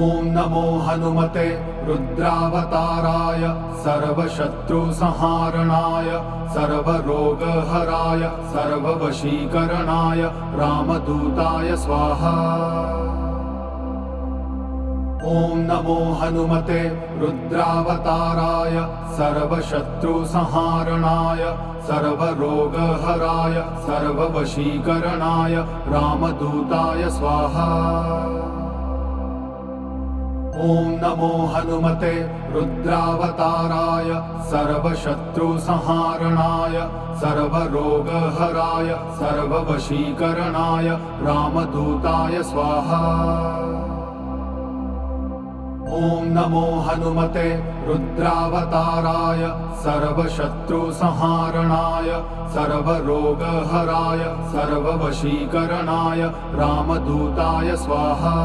ॐ नमो हनुमते रुद्रावताराय सर्वशत्रुसंहारणाय सर्वरोगहराय सर्ववशीकरणाय रामदूताय स्वाहा। ॐ नमो हनुमते रुद्रावताराय सर्वशत्रुसंहारणाय सर्वरोगहराय सर्ववशीकरणाय रामदूताय स्वाहा। ॐ नमो हनुमते रुद्रावताराय सर्वशत्रुसंहारणाय सर्वरोगहराय सर्ववशीकरणाय रामदूताय स्वाहा। ॐ नमो हनुमते रुद्रावताराय सर्वशत्रुसंहारणाय सर्वरोगहराय सर्ववशीकरणाय रामदूताय स्वाहा।